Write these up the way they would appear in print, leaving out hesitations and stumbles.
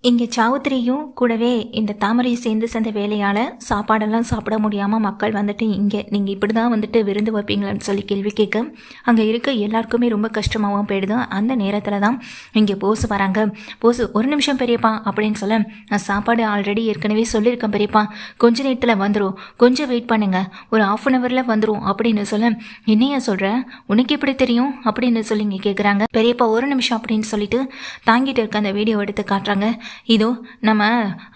இங்கே சாவுத்திரியும் கூடவே இந்த தாமரை சேர்ந்து சேர்ந்த வேலையால் சாப்பாடெல்லாம் சாப்பிட முடியாமல் மக்கள் வந்துட்டு இங்கே நீங்கள் இப்படி தான் வந்துட்டு விருந்து வைப்பீங்களான்னு சொல்லி கேள்வி கேட்க அங்கே இருக்க எல்லாருக்குமே ரொம்ப கஷ்டமாகவும் போயிடுது. அந்த நேரத்தில் தான் இங்கே போஸ் வராங்க. போஸ், ஒரு நிமிஷம் பெரியப்பா அப்படின்னு சொல்ல, நான் சாப்பாடு ஆல்ரெடி ஏற்கனவே சொல்லியிருக்கேன் பெரியப்பா, கொஞ்ச நேரத்தில் வந்துடும், கொஞ்சம் வெயிட் பண்ணுங்க, ஒரு 1/2 hourல வந்துடும் அப்படின்னு சொல்ல, என்னையா சொல்கிற, உனக்கு எப்படி தெரியும் அப்படின்னு சொல்லி இங்கே கேட்குறாங்க. பெரியப்பா ஒரு நிமிஷம் அப்படின்னு சொல்லிட்டு தாங்கிட்டு இருக்க அந்த வீடியோ எடுத்து காட்டுறாங்க. இதோ நம்ம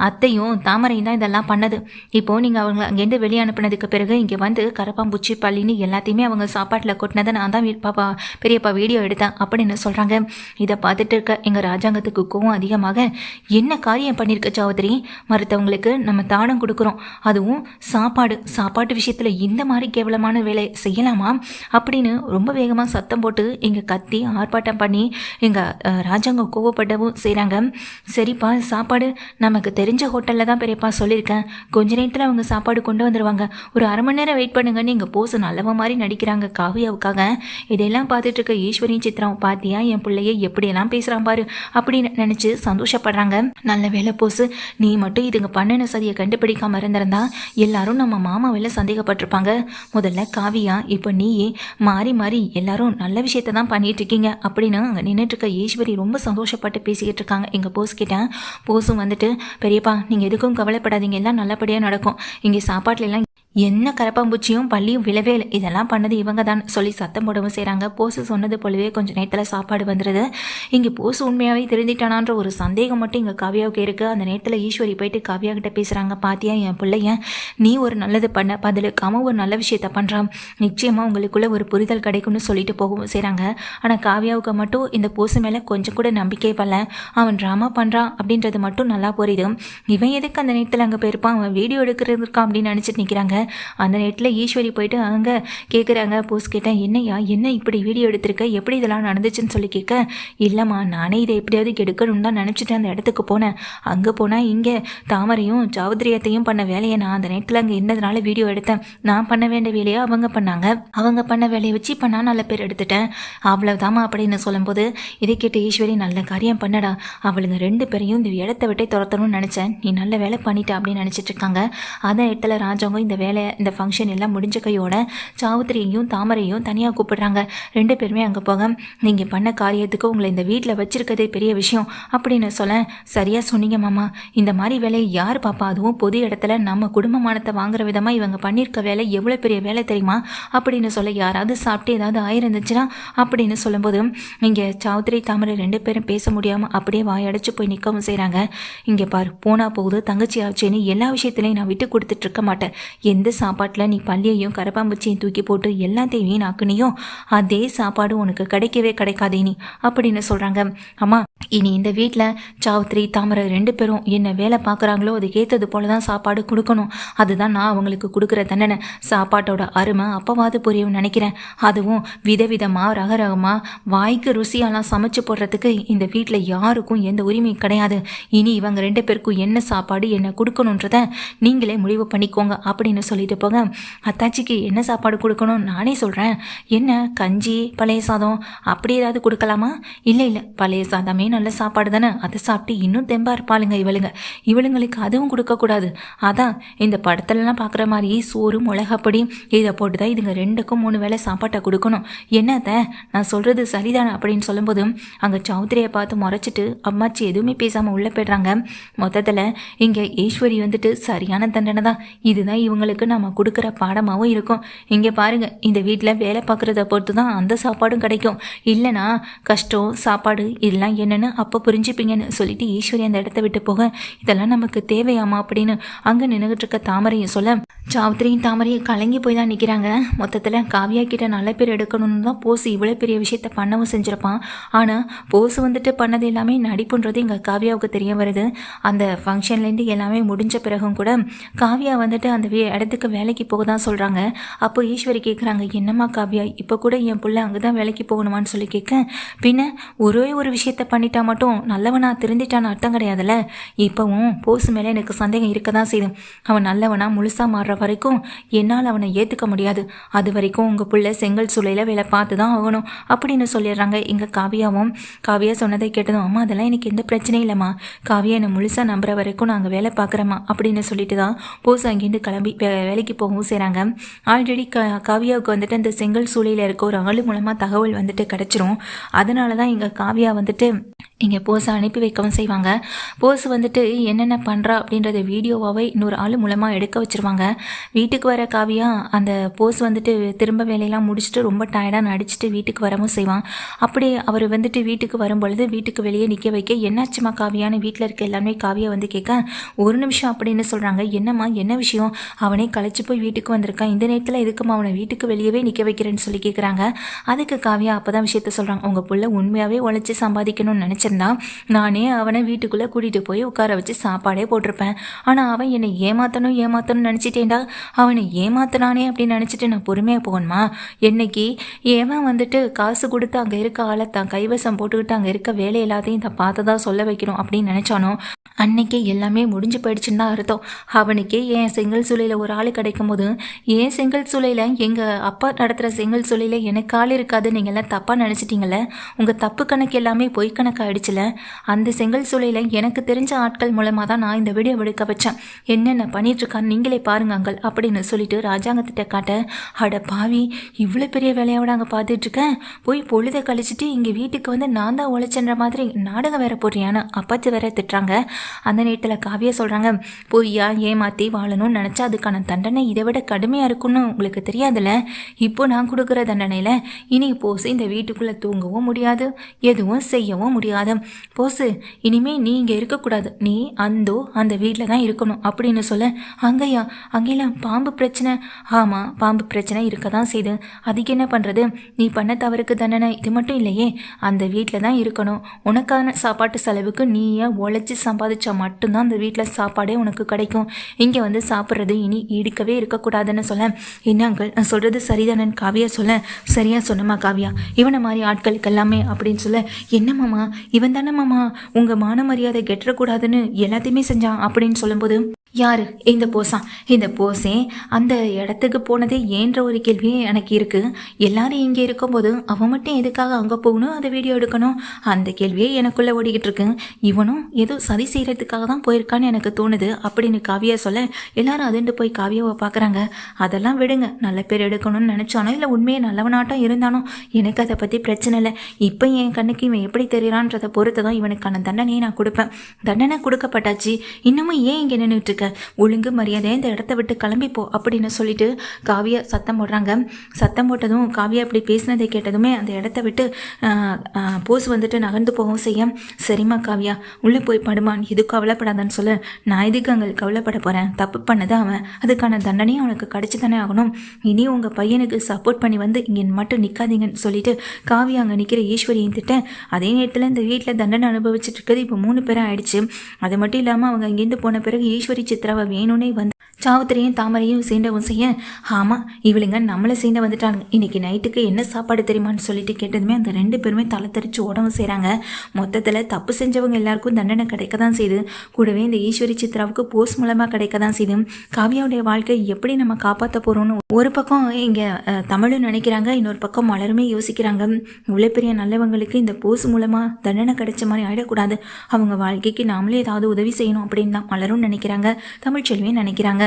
அத்தையும் தாமரையும் தான் இதெல்லாம் பண்ணது. இப்போது நீங்கள் அவங்க அங்கேருந்து வெளியே அனுப்பினதுக்கு பிறகு இங்கே வந்து கரப்பாம்பூச்சி பள்ளின்னு எல்லாத்தையுமே அவங்க சாப்பாட்டில் கொட்டினதை நான் தான் பெரியப்பா வீடியோ எடுத்தேன் அப்படின்னு சொல்கிறாங்க. இதை பார்த்துட்டு இருக்க எங்கள் ராஜாங்கத்துக்கு கோவம் அதிகமாக, என்ன காரியம் பண்ணியிருக்க சாவுத்திரி, மருத்துவங்களுக்கு நம்ம தானம் கொடுக்குறோம், அதுவும் சாப்பாட்டு விஷயத்தில் இந்த மாதிரி கேவலமான வேலை செய்யலாமா அப்படின்னு ரொம்ப வேகமாக சத்தம் போட்டு இங்கே கத்தி ஆர்ப்பாட்டம் பண்ணி எங்கள் ராஜாங்கம் கோவப்படவும் செய்கிறாங்க. சரிப்பா, சாப்பாடு நமக்கு தெரிஞ்ச ஹோட்டலில் தான் பெரியப்பா சொல்லியிருக்கேன், கொஞ்ச நேரத்தில் அவங்க சாப்பாடு கொண்டு வந்துடுவாங்க, ஒரு 1/2 மணி நேரம் வெயிட் பண்ணுங்கன்னு எங்கள் போஸ் நல்லவ மாதிரி நடிக்கிறாங்க காவியாவுக்காக. இதையெல்லாம் பார்த்துட்டு இருக்க ஈஸ்வரியும் சித்ராவும், பார்த்தியா என் பிள்ளைய எப்படியெல்லாம் பேசுகிறான் பாரு அப்படின்னு நினச்சி சந்தோஷப்படுறாங்க. நல்ல வேலை போஸ், நீ மட்டும் இதுங்க பண்ணின சதியை கண்டுபிடிக்காம இருந்திருந்தா எல்லாரும் நம்ம மாமாவில் சந்தேகப்பட்டிருப்பாங்க. முதல்ல காவியா, இப்போ நீயே மாறி மாறி எல்லாரும் நல்ல விஷயத்த தான் பண்ணிட்டு இருக்கீங்க அப்படின்னு அங்கே நின்றுட்டு இருக்க ஈஸ்வரி ரொம்ப சந்தோஷப்பட்டு பேசிக்கிட்டு இருக்காங்க எங்கள் போஸ் கிட்ட. போஸும் வந்துட்டு, பெரியப்பா நீங்கள் எதுக்கும் கவலைப்படாதீங்க, எல்லாம் நல்லபடியாக நடக்கும், இங்கே சாப்பாட்டுல எல்லாம் என்ன கரப்பாம்பூச்சியும் பள்ளியும் விழவே இல்லை, இதெல்லாம் பண்ணது இவங்க தான் சொல்லி சத்தம் போடவும் செய்கிறாங்க. போஸு சொன்னது போலவே கொஞ்சம் நேரத்தில் சாப்பாடு வந்துடுது. இங்கே போஸு உண்மையாகவே தெரிஞ்சிட்டானான்ற ஒரு சந்தேகம் மட்டும் இங்கே காவியாவுக்கு இருக்குது. அந்த நேரத்தில் ஈஸ்வரி போயிட்டு காவியா கிட்ட பேசுகிறாங்க. பாத்தியா என் பிள்ளைய, நீ ஒரு நல்லது பண்ண பதிலுக்காம ஒரு நல்ல விஷயத்த பண்ணுறான், நிச்சயமாக உங்களுக்குள்ளே ஒரு புரிதல் கிடைக்கும்னு சொல்லிட்டு போகவும் செய்கிறாங்க. ஆனால் காவியாவுக்கு மட்டும் இந்த போஸு மேலே கொஞ்சம் கூட நம்பிக்கை வரல. அவன் ட்ராமா பண்ணுறான் அப்படின்றது மட்டும் நல்லா புரியுது. இவன் எதுக்கு அந்த நேரத்தில் அங்கே போயிருப்பான், அவன் வீடியோ எடுக்கிறதுக்கான் அப்படின்னு நினச்சிட்டு நிற்கிறாங்க. அந்த நேரத்தில் ஈஸ்வரி போயிட்டு அங்கே கேட்குறாங்க. போஸ் கேட்டேன், என்னையா என்ன இப்படி வீடியோ எடுத்திருக்க, எப்படி இதெல்லாம் நடந்துச்சுன்னு சொல்லி கேட்க, இல்லைம்மா நானே இதை எப்படியாவது கெடுக்கணும்னு தான் நினச்சிட்டு அந்த இடத்துக்கு போனேன். அங்கே போனால் இங்கே தாமரையும் சௌத்ரியத்தையும் பண்ண வேலையை நான் அந்த நேரத்தில் அங்கே இருந்ததுனால வீடியோ எடுத்தேன். நான் பண்ண வேண்டிய வேலையை அவங்க பண்ணாங்க, அவங்க பண்ண வேலையை வச்சு இப்போ நான் நல்ல பேர் எடுத்துட்டேன், அவ்வளவுதாம்மா அப்படின்னு சொல்லும்போது, இதை கேட்ட ஈஸ்வரி, நல்ல காரியம் பண்ணடா, அவளுங்க 2 பேரையும் இந்த இடத்த விட்டே துரத்தணும்னு நினச்சேன், நீ நல்ல வேலை பண்ணிட்ட அப்படின்னு நினச்சிட்டு இருக்காங்க. அந்த இடத்துல ராஜாவும் இந்த ஃபங்க்ஷன் எல்லாம் முடிஞ்ச கையோட சாவுத்திரியையும் தாமரையும் தனியாக கூப்பிடுறாங்க. 2 பேருமே அங்கே போக, நீங்கள் பண்ண காரியத்துக்கு உங்களை இந்த வீட்டில் வச்சிருக்கதே பெரிய விஷயம் அப்படின்னு சொல்ல, சரியாக சொன்னீங்க மாமா, இந்த மாதிரி வேலையை யார் பாப்பா, அதுவும் பொது இடத்துல நம்ம குடும்பமானத்தை வாங்குற விதமாக இவங்க பண்ணியிருக்க வேலை எவ்வளோ பெரிய வேலை தெரியுமா அப்படின்னு சொல்ல, யாராவது சாப்பிட்டு ஏதாவது ஆயிருந்துச்சுன்னா அப்படின்னு சொல்லும்போது இங்கே சாவுத்திரி தாமரை 2 பேரும் பேச முடியாமல் அப்படியே வாயடைச்சு போய் நிற்கவும் செய்கிறாங்க. இங்கே பாரு, போனா போகுது தங்கச்சி ஆச்சுன்னு எல்லா விஷயத்துலையும் நான் விட்டு கொடுத்துட்டு இருக்க மாட்டேன். எந்த சாப்பாட்டில் நீ பள்ளியையும் கரப்பாம்பூச்சியும் தூக்கி போட்டு எல்லாத்தையும் வீணாக்குனியோ அதே சாப்பாடு உனக்கு கிடைக்கவே கிடைக்காதே நீ அப்படின்னு சொல்கிறாங்க. அம்மா, இனி இந்த வீட்டில் சாவுத்திரி தாமரை 2 பேரும் என்ன வேலை பார்க்குறாங்களோ அதுக்கு ஏற்றது போல தான் சாப்பாடு கொடுக்கணும். அதுதான் நான் அவங்களுக்கு கொடுக்குற தண்டனை. சாப்பாட்டோட அருமை அப்போவாது புரியும் நினைக்கிறேன். அதுவும் விதவிதமாக ரகரகமாக வாய்க்கு ருசியெல்லாம் சமைச்சு போடுறதுக்கு இந்த வீட்டில் யாருக்கும் எந்த உரிமையும் கிடையாது. இனி இவங்க 2 பேருக்கும் என்ன சாப்பாடு என்ன கொடுக்கணுன்றத நீங்களே முடிவு பண்ணிக்கோங்க அப்படின்னு சொல்லிட்டு போக, அத்தாச்சிக்கு என்ன சாப்பாடு கொடுக்கணும் நானே சொல்கிறேன், என்ன கஞ்சி பழைய சாதம் அப்படி ஏதாவது கொடுக்கலாமா? இல்லை பழைய சாதமே நல்ல சாப்பாடு தானே, அதை சாப்பிட்டு இன்னும் தெம்பாக இருப்பாளுங்க இவளுங்களுக்கு அதுவும் கொடுக்கக்கூடாது. அதான் இந்த படத்துலலாம் பார்க்குற மாதிரி சோறு மிளகாப்பொடி இதை போட்டு தான் இதுங்க 2க்கும் 3 வேளை சாப்பாட்டை கொடுக்கணும். என்னத்த நான் சொல்கிறது சரிதானே அப்படின்னு சொல்லும்போது அங்கே சௌத்ரியை பார்த்து முறைச்சிட்டு அம்மாச்சி எதுவுமே பேசாமல் உள்ளே போய்ட்றாங்க. மொத்தத்தில் இங்கே ஈஸ்வரி வந்துட்டு சரியான தண்டனை தான், இதுதான் இவங்களுக்கு நம்ம கொடுக்குற பாடமாகவும் இருக்கும். இங்கே பாருங்க, இந்த வீட்டில் வேலை பார்க்குறத பொறுத்து தான் அந்த சாப்பாடும் கிடைக்கும், இல்லைனா கஷ்டம் சாப்பாடு இதெல்லாம் என்னென்னு அப்போ புரிஞ்சுப்பீங்கன்னு சொல்லிட்டு ஈஸ்வரி அந்த இடத்த விட்டு போக, இதெல்லாம் நமக்கு தேவையாமா அப்படின்னு அங்கே நின்றுகிட்டு இருக்க தாமரையும் சொல்ல, சாவுத்திரியும் தாமரையும் கலங்கி போய் தான் நிற்கிறாங்க. மொத்தத்தில் காவியா கிட்ட நல்ல பேர் எடுக்கணும்னு தான் போஸ் இவ்வளோ பெரிய விஷயத்த பண்ணவும் செஞ்சுருப்பான். ஆனால் போஸ் வந்துட்டு பண்ணது எல்லாமே நடிப்புன்றது இங்கே காவியாவுக்கு தெரிய வருது. அந்த ஃபங்க்ஷன்லேருந்து எல்லாமே முடிஞ்ச பிறகும் கூட காவியா வந்துட்டு அந்த இடத்துக்கு வேலைக்கு போக தான் சொல்கிறாங்க. அப்போ ஈஸ்வரி கேட்குறாங்க, என்னம்மா காவியா இப்போ கூட என் பிள்ளை அங்கே தான் வேலைக்கு போகணுமான்னு சொல்லி கேட்க, பின்ன ஒரே ஒரு விஷயத்த பண்ணிட்டா மட்டும் நல்லவனா திருந்திட்டான்னு அர்த்தம் கிடையாதுல்ல. இப்போவும் போஸ் மேலே எனக்கு சந்தேகம் இருக்க தான் செய்யுது. அவன் நல்லவனா முழுசாக மாறுற சொல்கிற வரைக்கும் என்னால் அவனை ஏற்றுக்க முடியாது. அது வரைக்கும் உங்கள் பிள்ளை செங்கல் சூளையில் வேலை பார்த்து தான் ஆகணும் அப்படின்னு சொல்லிடுறாங்க. இங்கே காவியா சொன்னதை கேட்டதும், அம்மா அதெல்லாம் எனக்கு எந்த பிரச்சனையும் இல்லைம்மா, காவியா என்னை முழுசாக நம்புற வரைக்கும் நாங்கள் வேலை பார்க்குறோம்மா அப்படின்னு சொல்லிட்டு தான் போஸ் அங்கேருந்து கிளம்பி வேலைக்கு போகவும் செய்கிறாங்க. ஆல்ரெடி காவியாவுக்கு வந்துட்டு அந்த செங்கல் சூளையில் இருக்க ஒரு ஆளு மூலமாக தகவல் வந்துட்டு கிடச்சிரும். அதனால தான் இங்கே காவியா வந்துட்டு இங்கே போஸை அனுப்பி வைக்கவும் செய்வாங்க. போஸ் வந்துட்டு என்னென்ன பண்ணுறா அப்படின்றத வீடியோவாகவே இன்னொரு ஆள் மூலமாக எடுக்க வச்சுருவாங்க. வீட்டுக்கு வர காவியா அந்த போஸ் வந்துட்டு திரும்ப வேலையெல்லாம் முடிச்சுட்டு ரொம்ப டயர்டாக நடிச்சுட்டு வீட்டுக்கு வரவும் செய்வான். அப்படி அவர் வந்துட்டு வீட்டுக்கு வரும்பொழுது வீட்டுக்கு வெளியே நிற்க வைக்க, என்னாச்சுமா காவியான்னு வீட்டில் இருக்க எல்லாமே காவியா வந்து கேட்க, ஒரு நிமிஷம் அப்படின்னு சொல்கிறாங்க. என்னம்மா என்ன விஷயம், அவனே களைச்சி போய் வீட்டுக்கு வந்திருக்கான், இந்த நேரத்தில் எதுக்குமா அவனை வீட்டுக்கு வெளியவே நிற்க வைக்கிறேன்னு சொல்லி கேட்குறாங்க. அதுக்கு காவியா அப்போ தான் விஷயத்த சொல்கிறாங்க. உங்கள் புள்ள உண்மையாகவே உழைச்சி சம்பாதிக்கணும்னு நினச்சிருந்தா நானே அவனை வீட்டுக்குள்ளே கூட்டிகிட்டு போய் உட்கார வச்சு சாப்பாடே போட்டிருப்பேன். ஆனால் அவன் என்னை ஏமாத்தணும்னு நினச்சிட்டேன்டா. அவனை ஏமாத்தினானே அப்படின்னு நினச்சிட்டு நான் பொறுமையாக போகணுமா? என்னைக்கு ஏவன் வந்துட்டு காசு கொடுத்து அங்கே இருக்க ஆளை தான் கைவசம் போட்டுக்கிட்டு அங்கே இருக்க வேலை எல்லாத்தையும் தான் பார்த்ததா சொல்ல வைக்கணும் அப்படின்னு நினச்சானோ அன்னைக்கே எல்லாமே முடிஞ்சு போயிடுச்சுன்னு தான் அர்த்தம். அவனுக்கே என் செங்கல் சூளையில் ஒரு ஆள் கிடைக்கும் போது, ஏன் செங்கல் சூளையில் எங்கள் அப்பா நடத்துகிற செங்கல் சூளையில் எனக்கு ஆள் இருக்காது நீங்கள் எல்லாம் தப்பாக நினச்சிட்டிங்கள. உங்கள் தப்பு கணக்கு எல்லாமே பொய் கணக்காயிடுச்சுல. அந்த செங்கல் சூளையில் எனக்கு தெரிஞ்ச ஆட்கள் மூலமாக தான் நான் இந்த வீடியோ எடுக்க வச்சேன். என்னென்ன பண்ணிகிட்ருக்கான்னு நீங்களே பாருங்க அங்கள் அப்படின்னு சொல்லிட்டு ராஜாங்கத்திட்ட காட்ட, அட பாவி இவ்வளோ பெரிய வேலையோட அங்கே பார்த்துட்ருக்கேன், போய் பொழுதை கழிச்சிட்டு இங்கே வீட்டுக்கு வந்து நான் தான் உழைச்சன்ற மாதிரி நாடகம் வேற போடுறியான்னு அப்பாச்சி வேற திட்டுறாங்க. அந்த நேரத்தில் காவியா சொல்கிறாங்க, பொய்யா ஏமாற்றி வாழணும்னு நினச்சா அதுக்கான தண்டனை இதை விட கடுமையாக இருக்குன்னு உங்களுக்கு தெரியாதுல்ல. இப்போ நான் கொடுக்குற தண்டனையில் இனி போஸ் இந்த வீட்டுக்குள்ளே தூங்கவும் முடியாது, எதுவும் செய்யவும் முடியாது. போஸ் இனிமேல் நீ இங்கே இருக்கக்கூடாது, நீ அந்த வீட்டில் தான் இருக்கணும் அப்படின்னு சொல்ல, அங்கேயா அங்கெல்லாம் பாம்பு பிரச்சனை? ஆமாம் பாம்பு பிரச்சனை இருக்க தான் செய்யுது, அதுக்கு என்ன பண்ணுறது, நீ பண்ண தவறுக்கு தண்டனை இது மட்டும் இல்லையே, அந்த வீட்டில் தான் இருக்கணும், உனக்கான சாப்பாட்டு செலவுக்கு நீயே உழைச்சி சம்பாதிச்சா மட்டும்தான் அந்த வீட்டில் சாப்பாடே உனக்கு கிடைக்கும், இங்கே வந்து சாப்பிட்றது இனி ஈடுக்கவே இருக்கக்கூடாதுன்னு சொல்ல, என்ன அங்கிள் நான் சொல்கிறது சரிதானன்னு காவியா சொல்ல, சரியா சொன்னம்மா காவியா, இவனை மாதிரி ஆட்களுக்கு எல்லாமே அப்படின்னு சொல்ல, என்னம்மாம்மா இவன் தானே மாமா உங்கள் மான மரியாதை கெட்டுறக்கூடாதுன்னு எல்லாத்தையுமே செஞ்சான் அப்படின்னு சொல்லும்போது, யாரு இந்த போஸே அந்த இடத்துக்கு போனதே ஏன்ற ஒரு கேள்வியே எனக்கு இருக்குது. எல்லாரும் இங்கே இருக்கும்போது அவன் மட்டும் எதுக்காக அங்கே போகணும், அதை வீடியோ எடுக்கணும், அந்த கேள்வியே எனக்குள்ளே ஓடிக்கிட்டு இருக்கு. இவனும் ஏதோ சதி செய்கிறதுக்காக தான் போயிருக்கான்னு எனக்கு தோணுது அப்படின்னு காவியா சொல்ல, எல்லாரும் அதுண்டு போய் காவியாவை பார்க்குறாங்க. அதெல்லாம் விடுங்க, நல்ல பேர் எடுக்கணும்னு நினச்சானோ இல்லை உண்மையே நல்லவனாட்டம் இருந்தானோ எனக்கு அதை பற்றி பிரச்சனை இல்லை. இப்போ என் கண்ணுக்கு இவன் எப்படி தெரியறான்றதை பொறுத்து தான் இவனுக்கான தண்டனையை நான் கொடுப்பேன். தண்டனை கொடுக்கப்பட்டாச்சு, இன்னமும் ஏன் இங்கே நின்றுட்டு இருக்க, ஒழுங்கு மரியாதையாக இந்த இடத்த விட்டு கிளம்பிப்போ அப்படின்னு சொல்லிட்டு காவியா சத்தம் போடுறாங்க. சத்தம் போட்டதும் காவியா இப்படி பேசினதை கேட்டதுமே அந்த இடத்த விட்டு போஸ் வந்துட்டு நகர்ந்து போகவும் செய்ய, சரிம்மா காவியா உள்ளே போய் படுமான், எதுவும் கவலைப்படாதான்னு சொல்ல, நான் எதுக்கு அங்கே கவலைப்பட போகிறேன், தப்பு பண்ணது அவன், அதுக்கான தண்டனையும் அவனுக்கு கிடச்சி தானே ஆகணும். இனி உங்கள் பையனுக்கு சப்போர்ட் பண்ணி வந்து இங்கே மட்டும் நிற்காதீங்கன்னு சொல்லிட்டு காவியா அங்கே நிற்கிற ஈஸ்வரியும் திட்டேன். அதே நேரத்தில் இந்த வீட்டில் தண்டனை அனுபவிச்சுட்டு இருக்கிறது இப்போ 3 பேரும் ஆயிடுச்சு. அது மட்டும் இல்லாமல் அவங்க இங்கேருந்து போன பிறகு ஈஸ்வரி சித்ராவை வேணும்னே வந்து சாவுத்திரையும் தாமரையும் சேர்ந்தவும் செய்ய, ஆமாம் இவளுங்க நம்மளை சேர்ந்து வந்துட்டாங்க, இன்றைக்கி நைட்டுக்கு என்ன சாப்பாடு தெரியுமான்னு சொல்லிட்டு கேட்டதுமே அந்த 2 பேருமே தலை தெரிச்சு ஓடவும் செய்கிறாங்க. மொத்தத்தில் தப்பு செஞ்சவங்க எல்லாருக்கும் தண்டனை கிடைக்க தான் செய்யுது, கூடவே இந்த ஈஸ்வரி சித்ராவுக்கு போஸ்ட் மூலமாக கிடைக்க தான் செய்யுது. காவியாவுடைய வாழ்க்கை எப்படி நம்ம காப்பாற்ற போகிறோன்னு ஒரு பக்கம் இங்கே தமிழும் நினைக்கிறாங்க, இன்னொரு பக்கம் மலருமே யோசிக்கிறாங்க. இவ்வளோ பெரிய நல்லவங்களுக்கு இந்த போஸ்ட் மூலமாக தண்டனை கிடைச்ச மாதிரி ஆகிடக்கூடாது, அவங்க வாழ்க்கைக்கு நாமளே ஏதாவது உதவி செய்யணும் அப்படின்னு தான் மலரும் நினைக்கிறாங்க, தமிழ்ச்செல்வியும் நினைக்கிறாங்க.